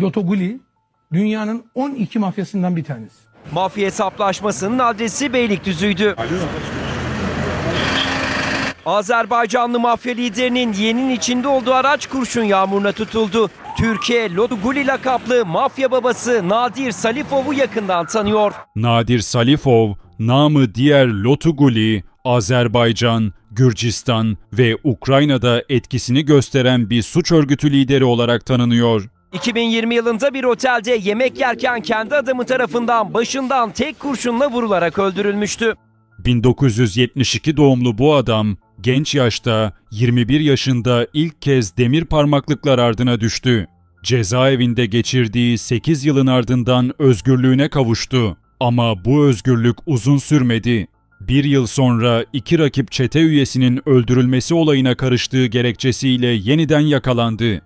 Lotoguli dünyanın 12 mafyasından bir tanesi. Mafya hesaplaşmasının adresi Beylikdüzü'ydü. Azerbaycanlı mafya liderinin yeğeninin içinde olduğu araç kurşun yağmuruna tutuldu. Türkiye, Lotoguli lakaplı mafya babası Nadir Salifov'u yakından tanıyor. Nadir Salifov, namı diğer Lotoguli, Azerbaycan, Gürcistan ve Ukrayna'da etkisini gösteren bir suç örgütü lideri olarak tanınıyor. 2020 yılında bir otelde yemek yerken kendi adamı tarafından başından tek kurşunla vurularak öldürülmüştü. 1972 doğumlu bu adam, genç yaşta 21 yaşında ilk kez demir parmaklıklar ardına düştü. Cezaevinde geçirdiği 8 yılın ardından özgürlüğüne kavuştu. Ama bu özgürlük uzun sürmedi. Bir yıl sonra iki rakip çete üyesinin öldürülmesi olayına karıştığı gerekçesiyle yeniden yakalandı.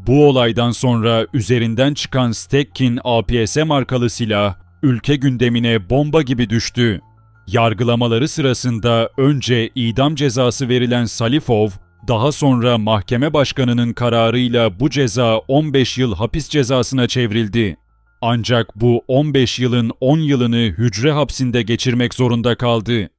Bu olaydan sonra üzerinden çıkan Stekkin APS markalı silah, ülke gündemine bomba gibi düştü. Yargılamaları sırasında önce idam cezası verilen Salifov, daha sonra mahkeme başkanının kararıyla bu ceza 15 yıl hapis cezasına çevrildi. Ancak bu 15 yılın 10 yılını hücre hapsinde geçirmek zorunda kaldı.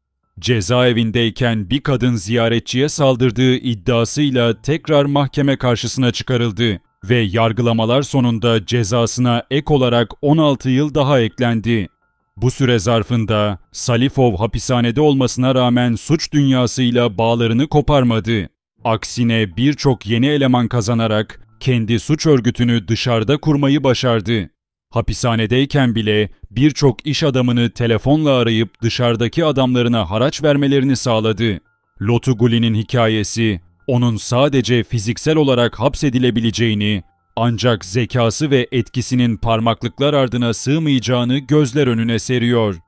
Cezaevindeyken bir kadın ziyaretçiye saldırdığı iddiasıyla tekrar mahkeme karşısına çıkarıldı ve yargılamalar sonunda cezasına ek olarak 16 yıl daha eklendi. Bu süre zarfında Salifov hapishanede olmasına rağmen suç dünyasıyla bağlarını koparmadı. Aksine birçok yeni eleman kazanarak kendi suç örgütünü dışarıda kurmayı başardı. Hapishanedeyken bile birçok iş adamını telefonla arayıp dışarıdaki adamlarına haraç vermelerini sağladı. Lotoguli'nin hikayesi, onun sadece fiziksel olarak hapsedilebileceğini, ancak zekası ve etkisinin parmaklıklar ardına sığmayacağını gözler önüne seriyor.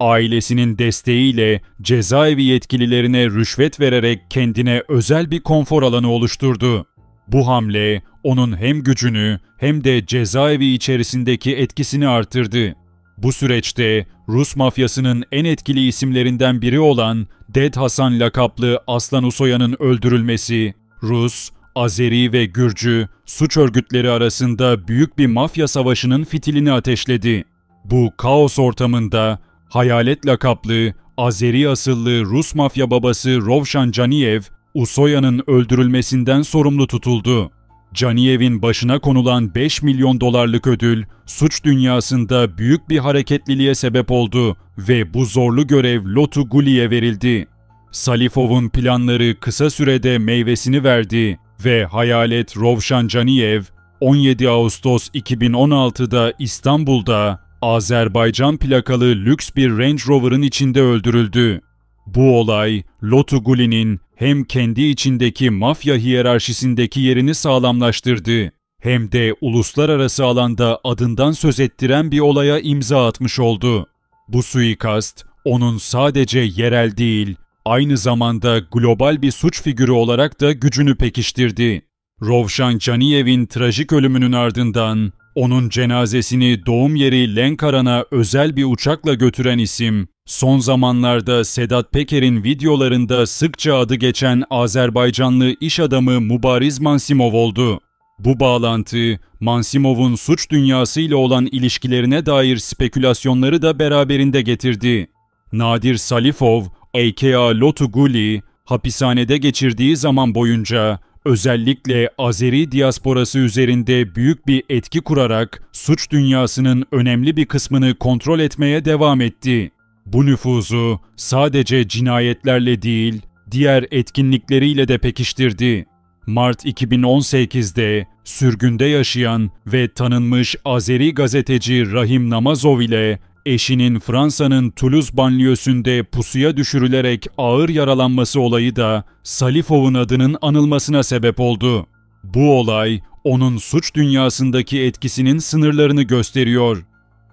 Ailesinin desteğiyle cezaevi yetkililerine rüşvet vererek kendine özel bir konfor alanı oluşturdu. Bu hamle onun hem gücünü hem de cezaevi içerisindeki etkisini artırdı. Bu süreçte Rus mafyasının en etkili isimlerinden biri olan Ded Hasan lakaplı Aslan Usoyan'ın öldürülmesi, Rus, Azeri ve Gürcü suç örgütleri arasında büyük bir mafya savaşının fitilini ateşledi. Bu kaos ortamında Hayalet lakaplı Azeri asıllı Rus mafya babası Rovshan Caniyev, Usoyan'ın öldürülmesinden sorumlu tutuldu. Caniyev'in başına konulan 5 milyon dolarlık ödül, suç dünyasında büyük bir hareketliliğe sebep oldu ve bu zorlu görev Lotoguli'ye verildi. Salifov'un planları kısa sürede meyvesini verdi ve hayalet Rovshan Caniyev, 17 Ağustos 2016'da İstanbul'da Azerbaycan plakalı lüks bir Range Rover'ın içinde öldürüldü. Bu olay, Lotoguli'nin hem kendi içindeki mafya hiyerarşisindeki yerini sağlamlaştırdı, hem de uluslararası alanda adından söz ettiren bir olaya imza atmış oldu. Bu suikast, onun sadece yerel değil, aynı zamanda global bir suç figürü olarak da gücünü pekiştirdi. Rovshan Caniyev'in trajik ölümünün ardından, onun cenazesini doğum yeri Lenkaran'a özel bir uçakla götüren isim, son zamanlarda Sedat Peker'in videolarında sıkça adı geçen Azerbaycanlı iş adamı Mubariz Mansimov oldu. Bu bağlantı, Mansimov'un suç dünyasıyla olan ilişkilerine dair spekülasyonları da beraberinde getirdi. Nadir Salifov, a.k.a. Lotoguli, hapishanede geçirdiği zaman boyunca özellikle Azeri diasporası üzerinde büyük bir etki kurarak suç dünyasının önemli bir kısmını kontrol etmeye devam etti. Bu nüfuzu sadece cinayetlerle değil, diğer etkinlikleriyle de pekiştirdi. Mart 2018'de sürgünde yaşayan ve tanınmış Azeri gazeteci Rahim Namazov ile eşinin Fransa'nın Toulouse banliyösünde pusuya düşürülerek ağır yaralanması olayı da Salifov'un adının anılmasına sebep oldu. Bu olay, onun suç dünyasındaki etkisinin sınırlarını gösteriyor.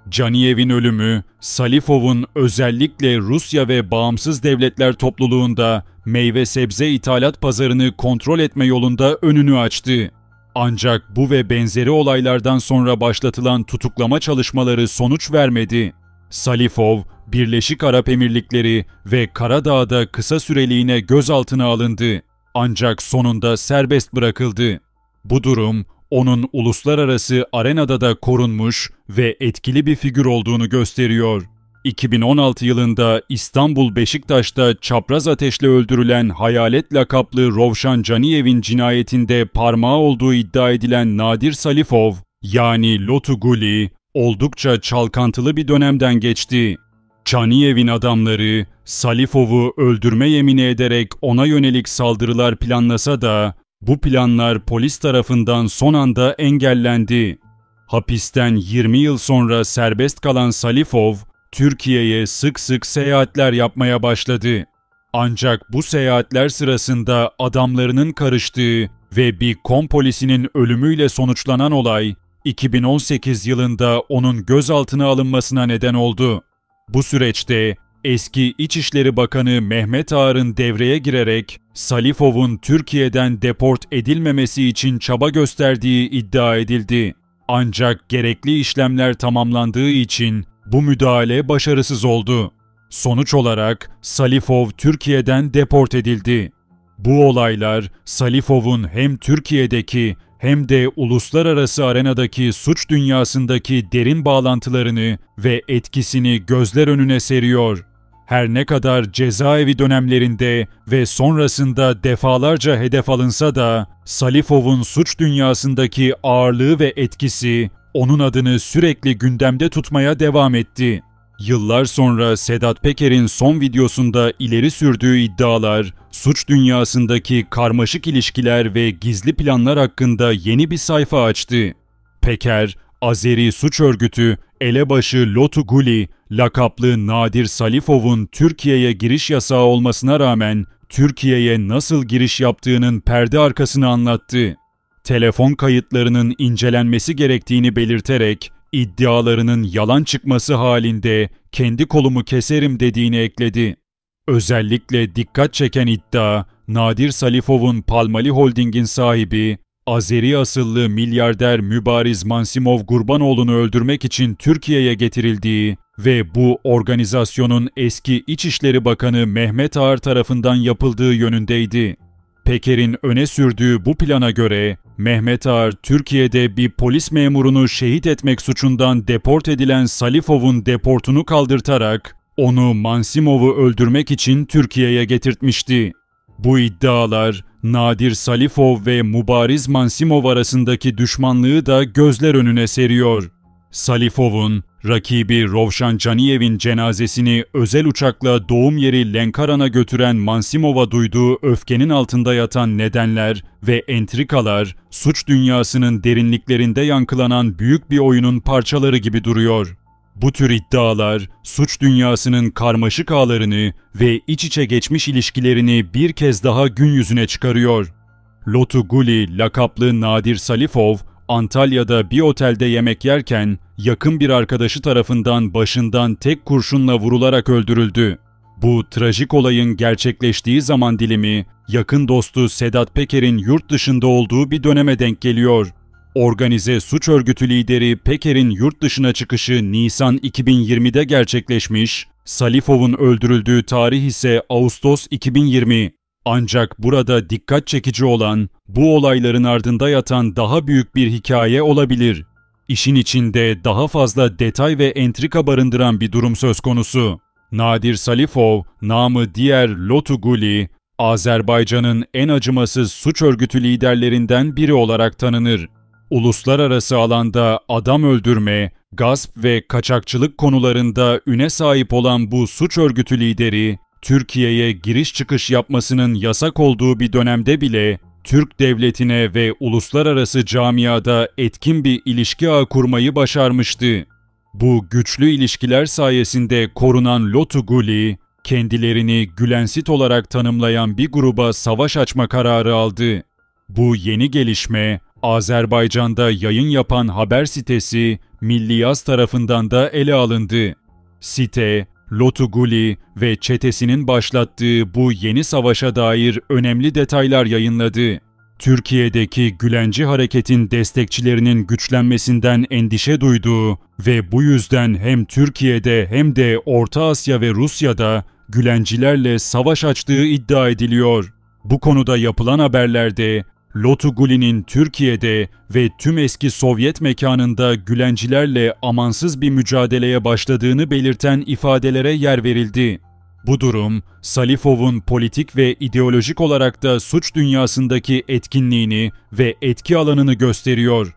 Caniyev'in ölümü, Salifov'un özellikle Rusya ve bağımsız devletler topluluğunda meyve sebze ithalat pazarını kontrol etme yolunda önünü açtı. Ancak bu ve benzeri olaylardan sonra başlatılan tutuklama çalışmaları sonuç vermedi. Salifov, Birleşik Arap Emirlikleri ve Karadağ'da kısa süreliğine gözaltına alındı. Ancak sonunda serbest bırakıldı. Bu durum, onun uluslararası arenada da korunmuş ve etkili bir figür olduğunu gösteriyor. 2016 yılında İstanbul Beşiktaş'ta çapraz ateşle öldürülen Hayalet lakaplı Rovşan Caniyev'in cinayetinde parmağı olduğu iddia edilen Nadir Salifov, yani Lotu Guli, oldukça çalkantılı bir dönemden geçti. Caniyev'in adamları Salifov'u öldürme yemini ederek ona yönelik saldırılar planlasa da bu planlar polis tarafından son anda engellendi. Hapisten 20 yıl sonra serbest kalan Salifov, Türkiye'ye sık sık seyahatler yapmaya başladı. Ancak bu seyahatler sırasında adamlarının karıştığı ve bir kompolisinin ölümüyle sonuçlanan olay, 2018 yılında onun gözaltına alınmasına neden oldu. Bu süreçte eski İçişleri Bakanı Mehmet Ağar'ın devreye girerek Salifov'un Türkiye'den deport edilmemesi için çaba gösterdiği iddia edildi. Ancak gerekli işlemler tamamlandığı için bu müdahale başarısız oldu. Sonuç olarak Salifov Türkiye'den deport edildi. Bu olaylar Salifov'un hem Türkiye'deki hem de uluslararası arenadaki suç dünyasındaki derin bağlantılarını ve etkisini gözler önüne seriyor. Her ne kadar cezaevi dönemlerinde ve sonrasında defalarca hedef alınsa da Salifov'un suç dünyasındaki ağırlığı ve etkisi onun adını sürekli gündemde tutmaya devam etti. Yıllar sonra Sedat Peker'in son videosunda ileri sürdüğü iddialar, suç dünyasındaki karmaşık ilişkiler ve gizli planlar hakkında yeni bir sayfa açtı. Peker, Azeri suç örgütü elebaşı Lotu Guli lakaplı Nadir Salifov'un Türkiye'ye giriş yasağı olmasına rağmen Türkiye'ye nasıl giriş yaptığının perde arkasını anlattı. Telefon kayıtlarının incelenmesi gerektiğini belirterek iddialarının yalan çıkması halinde kendi kolumu keserim dediğini ekledi. Özellikle dikkat çeken iddia, Nadir Salifov'un Palmali Holding'in sahibi, Azeri asıllı milyarder Mübariz Mansimov Gurbanoğlu'nu öldürmek için Türkiye'ye getirildiği ve bu organizasyonun eski İçişleri Bakanı Mehmet Ağar tarafından yapıldığı yönündeydi. Peker'in öne sürdüğü bu plana göre Mehmet Ağar, Türkiye'de bir polis memurunu şehit etmek suçundan deport edilen Salifov'un deportunu kaldırtarak onu Mansimov'u öldürmek için Türkiye'ye getirtmişti. Bu iddialar Nadir Salifov ve Mübariz Mansimov arasındaki düşmanlığı da gözler önüne seriyor. Salifov'un rakibi Rovşan Caniyev'in cenazesini özel uçakla doğum yeri Lenkaran'a götüren Mansimov'a duyduğu öfkenin altında yatan nedenler ve entrikalar suç dünyasının derinliklerinde yankılanan büyük bir oyunun parçaları gibi duruyor. Bu tür iddialar suç dünyasının karmaşık ağlarını ve iç içe geçmiş ilişkilerini bir kez daha gün yüzüne çıkarıyor. Lotu Guli lakaplı Nadir Salifov, Antalya'da bir otelde yemek yerken yakın bir arkadaşı tarafından başından tek kurşunla vurularak öldürüldü. Bu trajik olayın gerçekleştiği zaman dilimi yakın dostu Sedat Peker'in yurt dışında olduğu bir döneme denk geliyor. Organize suç örgütü lideri Peker'in yurt dışına çıkışı Nisan 2020'de gerçekleşmiş, Salifov'un öldürüldüğü tarih ise Ağustos 2020. Ancak burada dikkat çekici olan, bu olayların ardında yatan daha büyük bir hikaye olabilir. İşin içinde daha fazla detay ve entrika barındıran bir durum söz konusu. Nadir Salifov, namı diğer Lotu Guli, Azerbaycan'ın en acımasız suç örgütü liderlerinden biri olarak tanınır. Uluslararası alanda adam öldürme, gasp ve kaçakçılık konularında üne sahip olan bu suç örgütü lideri, Türkiye'ye giriş çıkış yapmasının yasak olduğu bir dönemde bile Türk devletine ve uluslararası camiada etkin bir ilişki ağı kurmayı başarmıştı. Bu güçlü ilişkiler sayesinde korunan Lotu Guli, kendilerini Gülensit olarak tanımlayan bir gruba savaş açma kararı aldı. Bu yeni gelişme, Azerbaycan'da yayın yapan haber sitesi Milliyaz tarafından da ele alındı. Site, Lotu Guli ve çetesinin başlattığı bu yeni savaşa dair önemli detaylar yayınladı. Türkiye'deki Gülenci hareketin destekçilerinin güçlenmesinden endişe duyduğu ve bu yüzden hem Türkiye'de hem de Orta Asya ve Rusya'da Gülencilerle savaş açtığı iddia ediliyor. Bu konuda yapılan haberlerde Lotu Guli'nin Türkiye'de ve tüm eski Sovyet mekanında Gülencilerle amansız bir mücadeleye başladığını belirten ifadelere yer verildi. Bu durum, Salifov'un politik ve ideolojik olarak da suç dünyasındaki etkinliğini ve etki alanını gösteriyor.